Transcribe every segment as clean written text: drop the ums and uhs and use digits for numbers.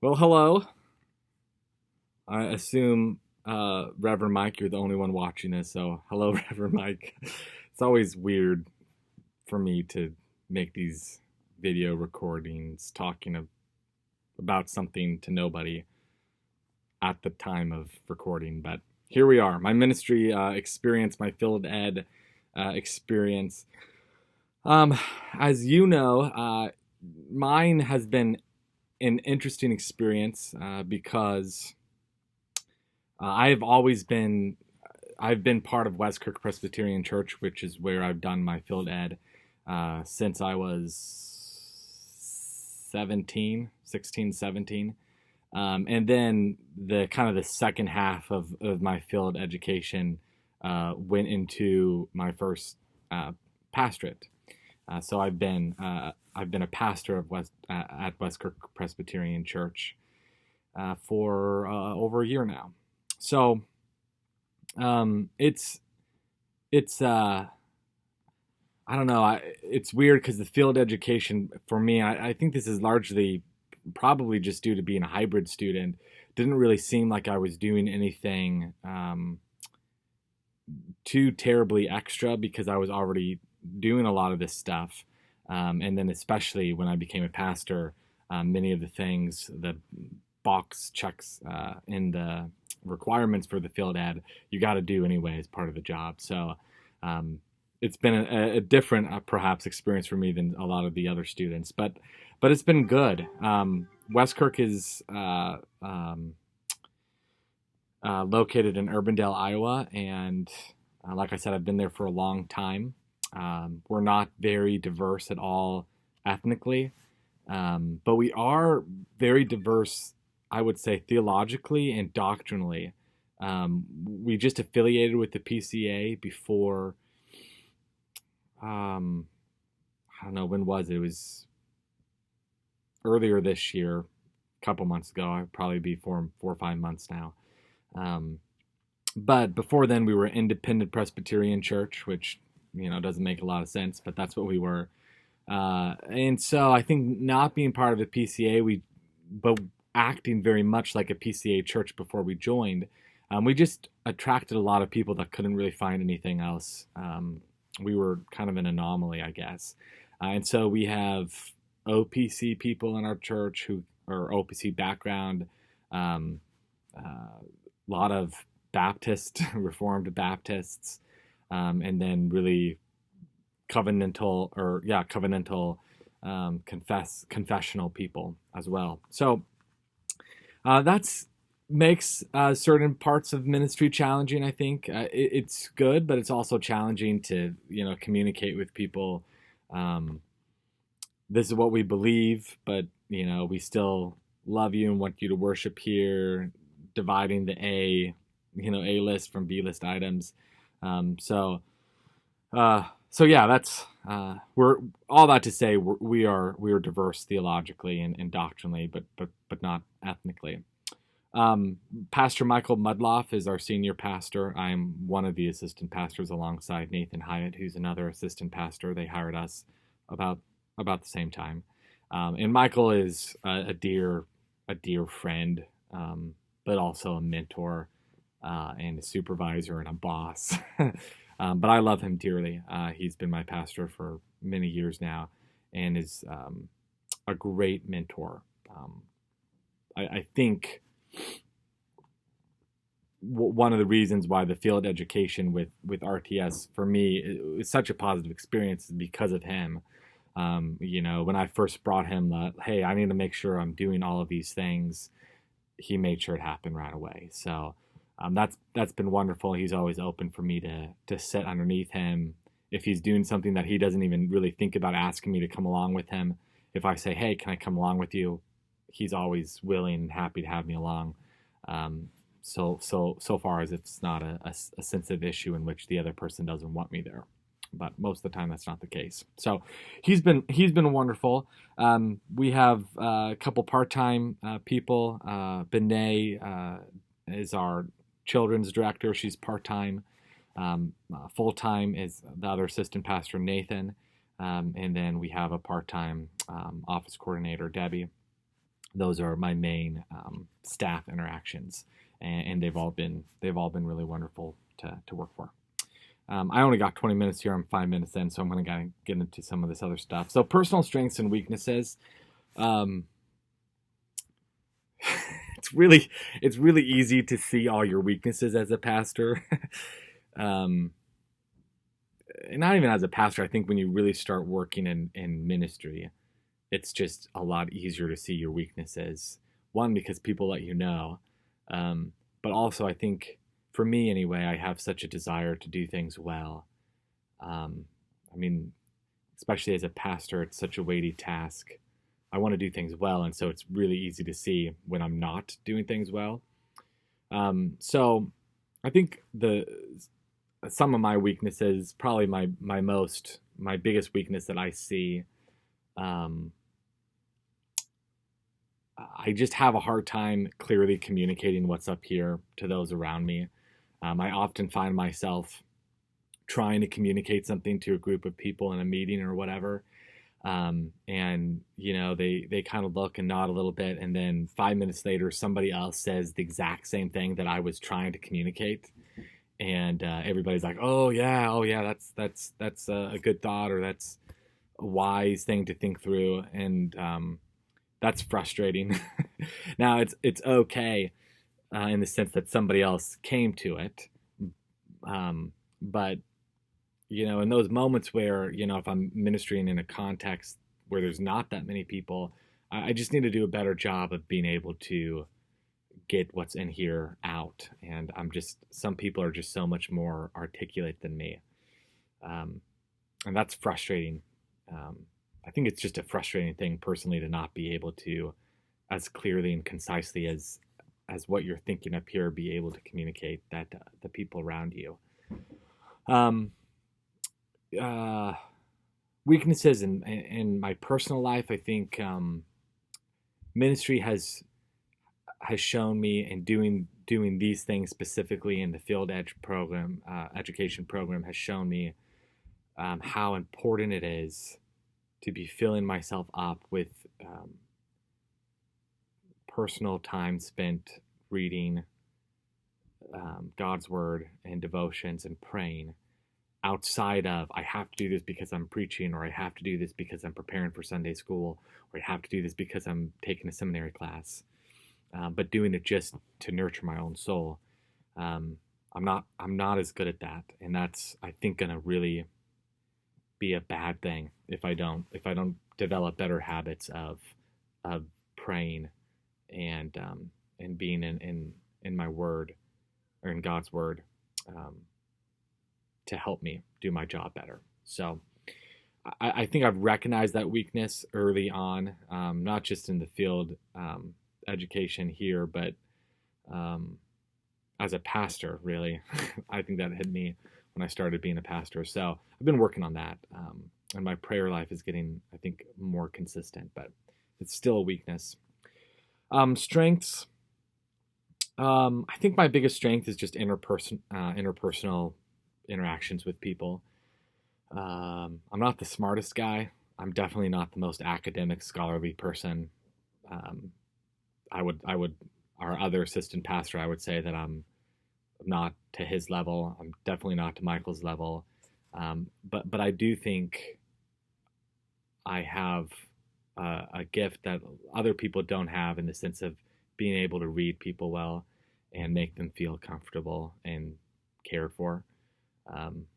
Well, hello. I assume, Reverend Mike, you're the only one watching this, so hello, Reverend Mike. It's always weird for me to make these video recordings talking about something to nobody at the time of recording, but here we are. My ministry experience, my field ed experience. Um, as you know, mine has been an interesting experience because I've always been I've been part of Westkirk Presbyterian Church, which is where I've done my field ed since I was 16, 17. And then the kind of the second half of my field education went into my first pastorate. So I've been a pastor of at Westkirk Presbyterian Church for over a year now. So it's I don't know. It's weird because the field education for me, I think this is largely probably just due to being a hybrid student. Didn't really seem like I was doing anything too terribly extra because I was already doing a lot of this stuff. And then especially when I became a pastor, many of the things, the box checks in the requirements for the field ed, you got to do anyway as part of the job. So it's been a different, perhaps, experience for me than a lot of the other students, but it's been good. Westkirk is located in Urbandale, Iowa, and like I said, I've been there for a long time. We're not very diverse at all ethnically, but we are very diverse, I would say, theologically and doctrinally. We just affiliated with the PCA before, I don't know, when was it? It was earlier this year, a couple months ago. I'd probably be 4 or 5 months now. Um, but before then, we were an independent Presbyterian church, which doesn't make a lot of sense, but that's what we were. And so I think not being part of the PCA, but acting very much like a PCA church before we joined, we just attracted a lot of people that couldn't really find anything else. We were kind of an anomaly, I guess. And so we have OPC people in our church who are OPC background, a lot of Baptist, Reformed Baptists, and then really covenantal confessional people as well. So that's makes certain parts of ministry challenging. I think it's good, but it's also challenging to communicate with people. This is what we believe, but we still love you and want you to worship here. Dividing the A list from B list items. So yeah, that's we're all that to say we are diverse theologically and doctrinally, but not ethnically. Pastor Michael Mudloff is our senior pastor. I'm one of the assistant pastors alongside Nathan Hyatt, who's another assistant pastor. They hired us about the same time. And Michael is a dear friend, but also a mentor and a supervisor and a boss. But I love him dearly. He's been my pastor for many years now and is a great mentor. I think one of the reasons why the field education with RTS for me is such a positive experience is because of him. When I first brought him, hey, I need to make sure I'm doing all of these things, he made sure it happened right away. So that's been wonderful. He's always open for me to sit underneath him. If he's doing something that he doesn't even really think about asking me to come along with him, if I say, hey, can I come along with you? He's always willing and happy to have me along. So far as it's not a sensitive issue in which the other person doesn't want me there. But most of the time that's not the case. So he's been wonderful. We have a couple part-time people. Benet is our children's director. She's part-time. Full-time is the other assistant pastor, Nathan. And then we have a part-time office coordinator, Debbie. those are my main staff interactions, and they've all been really wonderful to work for. I only got 20 minutes here. I'm 5 minutes in, so I'm going to get into some of this other stuff. So personal strengths and weaknesses. Um, it's really easy to see all your weaknesses as a pastor. um, Not even as a pastor. I think when you really start working in ministry, it's just a lot easier to see your weaknesses. One, because people let you know, but also I think for me anyway, I have such a desire to do things well. Um, I mean, especially as a pastor, it's such a weighty task. I want to do things well, and so it's really easy to see when I'm not doing things well. So I think the some of my weaknesses, probably my biggest weakness that I see, um, I just have a hard time clearly communicating what's up here to those around me. I often find myself trying to communicate something to a group of people in a meeting or whatever, and they kind of look and nod a little bit, and then 5 minutes later somebody else says the exact same thing that I was trying to communicate, and everybody's like, oh yeah, that's a good thought, or that's a wise thing to think through, and that's frustrating. Now it's okay in the sense that somebody else came to it, but in those moments where, if I'm ministering in a context where there's not that many people, I just need to do a better job of being able to get what's in here out. And some people are just so much more articulate than me. And that's frustrating. I think it's just a frustrating thing personally to not be able to, as clearly and concisely as what you're thinking up here, be able to communicate that to the people around you. Um, uh, Weaknesses in my personal life, I think ministry has shown me, and doing these things specifically in the field education program has shown me how important it is to be filling myself up with personal time spent reading God's word and devotions and praying, outside of I have to do this because I'm preaching, or I have to do this because I'm preparing for Sunday school, or I have to do this because I'm taking a seminary class, but doing it just to nurture my own soul. I'm not as good at that, and that's, I think, gonna really be a bad thing if I don't develop better habits of praying and being in my word, or in God's word, to help me do my job better. So I think I've recognized that weakness early on, not just in the field education here, but as a pastor, really. I think that hit me when I started being a pastor. So I've been working on that, and my prayer life is getting, I think, more consistent, but it's still a weakness. Strengths. I think my biggest strength is just interpersonal interactions with people. I'm not the smartest guy. I'm definitely not the most academic, scholarly person. Um, our other assistant pastor, I would say that I'm not to his level. I'm definitely not to Michael's level. But I do think I have a gift that other people don't have, in the sense of being able to read people well and make them feel comfortable and cared for. Um,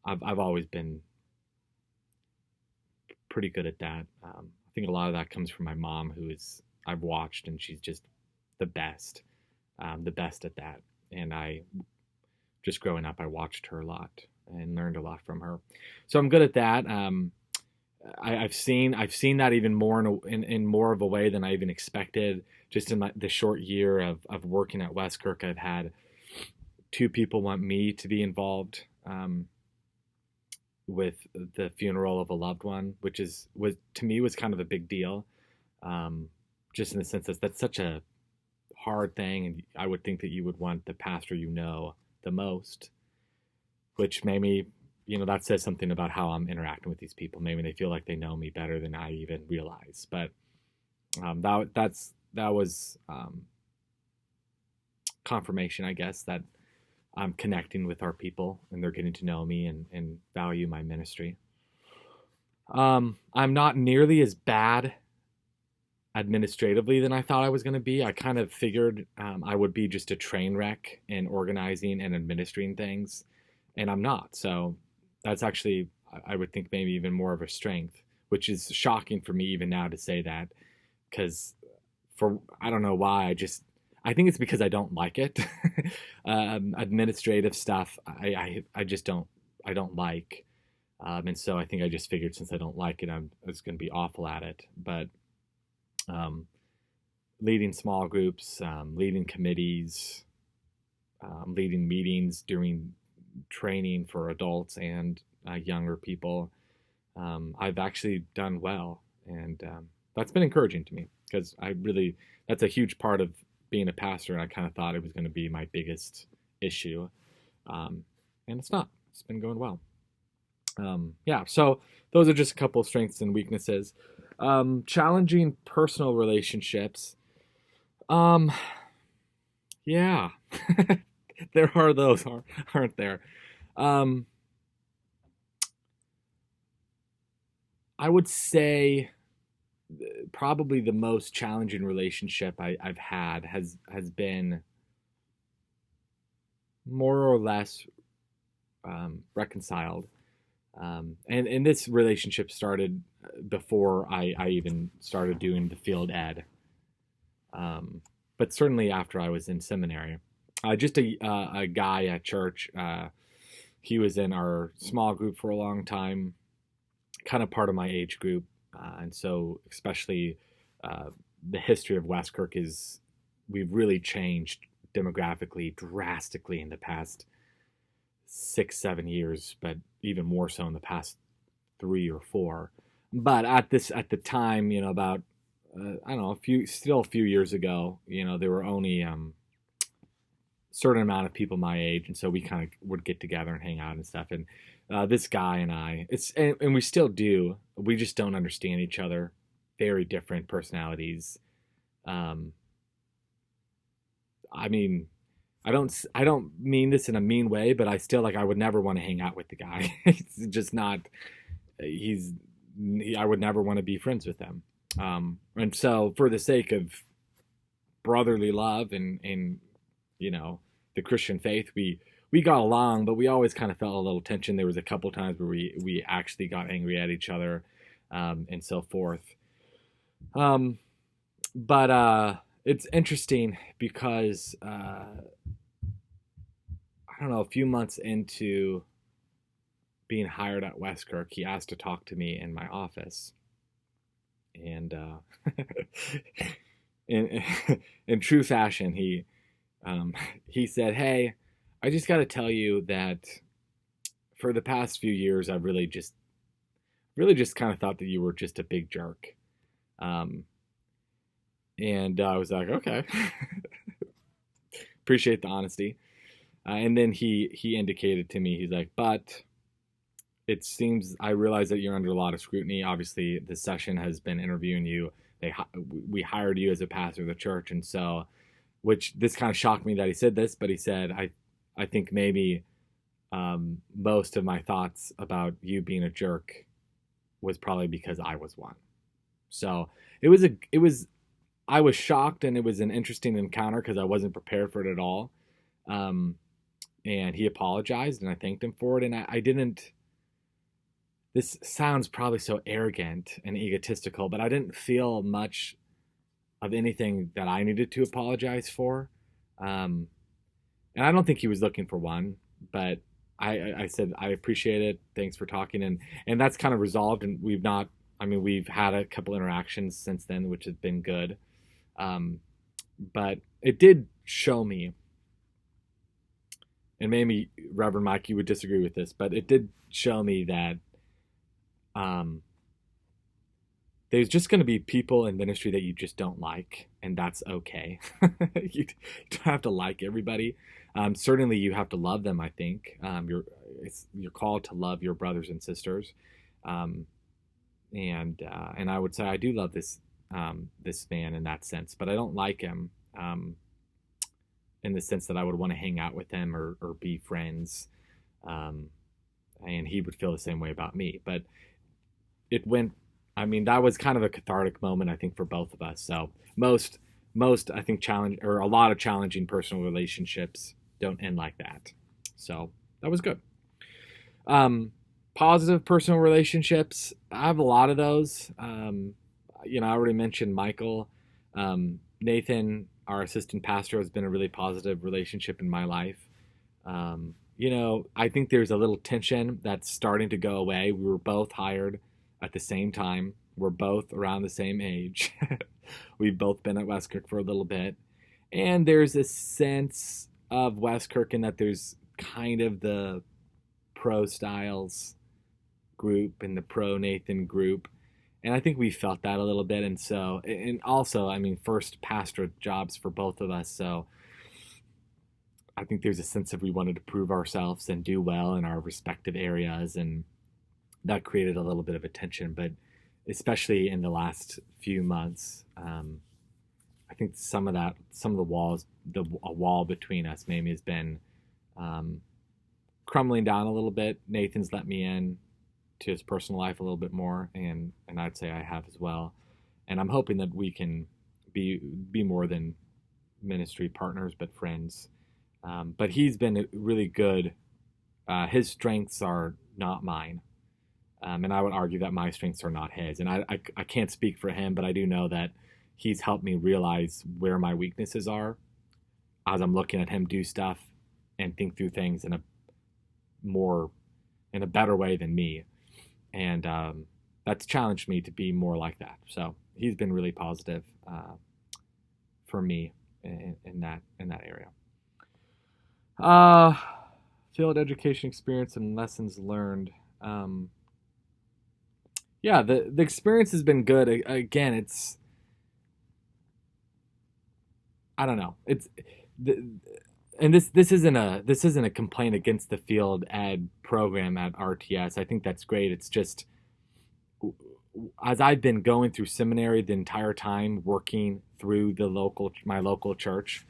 I've always been pretty good at that. I think a lot of that comes from my mom, I've watched, and she's just the best at that. And just growing up, I watched her a lot and learned a lot from her. So I'm good at that. I've seen that even more in more of a way than I even expected. Just in the short year of working at Westkirk, I've had two people want me to be involved with the funeral of a loved one, which was to me was kind of a big deal, just in the sense that that's such a hard thing, and I would think that you would want the pastor the most, which maybe that says something about how I'm interacting with these people. Maybe they feel like they know me better than I even realize. But that was confirmation, I guess, that I'm connecting with our people and they're getting to know me and value my ministry. I'm not nearly as bad administratively than I thought I was going to be. I kind of figured I would be just a train wreck in organizing and administering things, and I'm not. So that's actually, I would think, maybe even more of a strength, which is shocking for me even now to say that, because I don't know why, I think it's because I don't like it. Administrative stuff, I just I don't like. And so I think I just figured since I don't like it, I was going to be awful at it. But um, leading small groups, leading committees, leading meetings, doing training for adults and younger people, I've actually done well. And that's been encouraging to me because that's a huge part of being a pastor. And I kind of thought it was going to be my biggest issue. And it's not. It's been going well. Yeah, so those are just a couple of strengths and weaknesses. Challenging personal relationships. Yeah, there are those, aren't there? Um, I would say probably the most challenging relationship I've had has been more or less reconciled. And this relationship started before I even started doing the field ed, but certainly after I was in seminary. Just a guy at church. He was in our small group for a long time, kind of part of my age group, and so especially the history of Westkirk is we've really changed demographically drastically in the past 6-7 years, but even more so in the past 3 or 4. But at the time, about I don't know, a few years ago, there were only certain amount of people my age, and so we kind of would get together and hang out and stuff. And this guy and I, and we still do. We just don't understand each other. Very different personalities. I mean, I don't mean this in a mean way, but I would never want to hang out with the guy. He's just not. I would never want to be friends with him. And so for the sake of brotherly love and the Christian faith, we got along, but we always kind of felt a little tension. There was a couple times where we actually got angry at each other, and so forth. But it's interesting because I don't know, a few months into being hired at Westkirk, he asked to talk to me in my office, and in in true fashion, he said, "Hey, I just got to tell you that for the past few years, I've really just kind of thought that you were just a big jerk." And I was like, "Okay, appreciate the honesty." And then he indicated to me, he's like, "But it seems I realize that you're under a lot of scrutiny. Obviously, the session has been interviewing you. We hired you as a pastor of the church, and so." Which this kind of shocked me that he said this, but he said, I think maybe most of my thoughts about you being a jerk was probably because I was one. So I was shocked, and it was an interesting encounter because I wasn't prepared for it at all. And he apologized, and I thanked him for it. And I didn't, this sounds probably so arrogant and egotistical, but I didn't feel much of anything that I needed to apologize for. And I don't think he was looking for one, but I said, I appreciate it. Thanks for talking. And that's kind of resolved. And we've had a couple interactions since then, which has been good. But it did show me, and maybe Reverend Mike, you would disagree with this, but it did show me that, there's just going to be people in ministry that you just don't like, and that's okay. You don't have to like everybody. Certainly, you have to love them. I think you're called to love your brothers and sisters, and I would say I do love this this man in that sense, but I don't like him in the sense that I would want to hang out with him or be friends. Um, and he would feel the same way about me. But it went, I mean, that was kind of a cathartic moment, I think, for both of us. So most, I think, challenge or a lot of challenging personal relationships don't end like that. So that was good. Positive personal relationships, I have a lot of those. I already mentioned Michael. Nathan, our assistant pastor, has been a really positive relationship in my life. I think there's a little tension that's starting to go away. We were both hired at the same time. We're both around the same age. We've both been at Westkirk for a little bit. And there's a sense of Westkirk in that there's kind of the pro Styles group and the pro Nathan group. And I think we felt that a little bit. And also, I mean, first pastor jobs for both of us. So I think there's a sense of we wanted to prove ourselves and do well in our respective areas. And that created a little bit of a tension. But especially in the last few months, I think some of the walls, a wall between us maybe has been crumbling down a little bit. Nathan's let me in to his personal life a little bit more, and I'd say I have as well. And I'm hoping that we can be more than ministry partners, but friends. But he's been really good. His strengths are not mine. And I would argue that my strengths are not his. And I can't speak for him, but I do know that he's helped me realize where my weaknesses are as I'm looking at him do stuff and think through things in a better way than me. And that's challenged me to be more like that. So he's been really positive for me in that area. Field education experience and lessons learned. Yeah, the experience has been good. Again, it's, I don't know. And this isn't a complaint against the field ed program at RTS. I think that's great. It's just, as I've been going through seminary the entire time, working through my local church,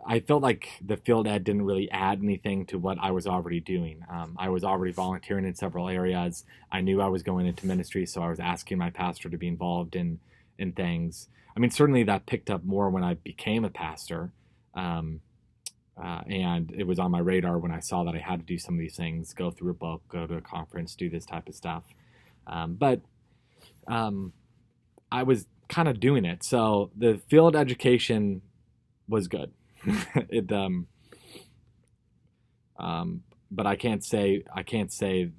I felt like the field ed didn't really add anything to what I was already doing. I was already volunteering in several areas. I knew I was going into ministry, so I was asking my pastor to be involved in things. I mean, certainly that picked up more when I became a pastor, and it was on my radar when I saw that I had to do some of these things, go through a book, go to a conference, do this type of stuff. But I was kind of doing it. So the field education was good. But I can't say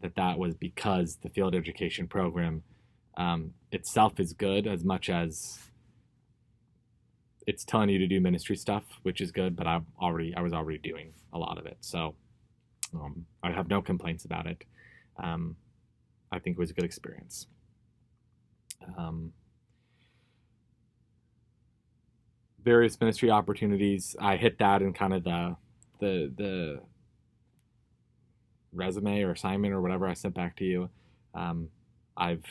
that was because the field education program itself is good as much as it's telling you to do ministry stuff, which is good. But I was already doing a lot of it, so I have no complaints about it. I think it was a good experience. Various ministry opportunities. I hit that in kind of the resume or assignment or whatever I sent back to you. I've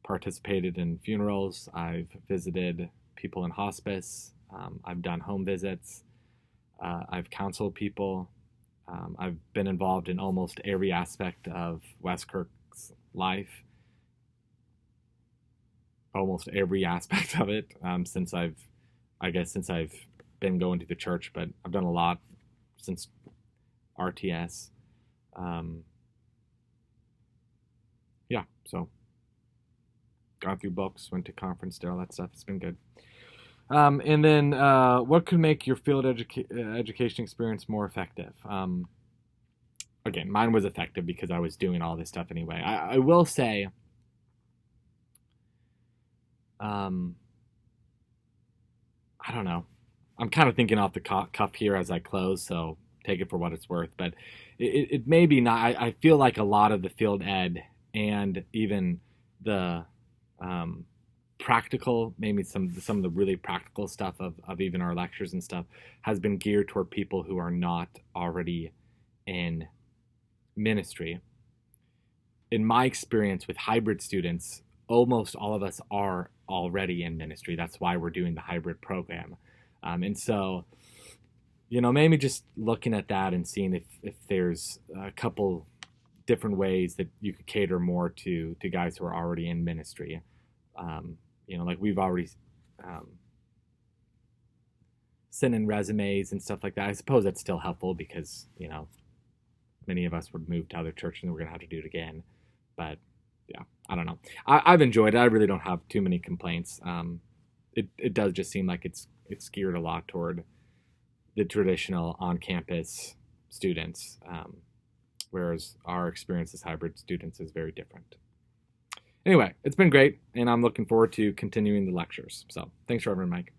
participated in funerals. I've visited people in hospice. I've done home visits. I've counseled people. I've been involved in almost every aspect of Westkirk's life. Almost every aspect of it since I've been going to the church, but I've done a lot since RTS. So gone through books, went to conference, did all that stuff. It's been good. And then what could make your field education experience more effective? Again, mine was effective because I was doing all this stuff anyway. I will say, I don't know. I'm kind of thinking off the cuff here as I close, so take it for what it's worth. But it may be not. I feel like a lot of the field ed and even the practical, maybe some of the really practical stuff of even our lectures and stuff has been geared toward people who are not already in ministry. In my experience with hybrid students, almost all of us are already in ministry. That's why we're doing the hybrid program. And so, maybe just looking at that and seeing if there's a couple different ways that you could cater more to guys who are already in ministry. Like we've already sent in resumes and stuff like that. I suppose that's still helpful because, many of us would move to other churches and we're going to have to do it again. But yeah, I don't know. I've enjoyed it. I really don't have too many complaints. It does just seem like it's geared a lot toward the traditional on-campus students, whereas our experience as hybrid students is very different. Anyway, it's been great, and I'm looking forward to continuing the lectures. So thanks, Reverend Mike.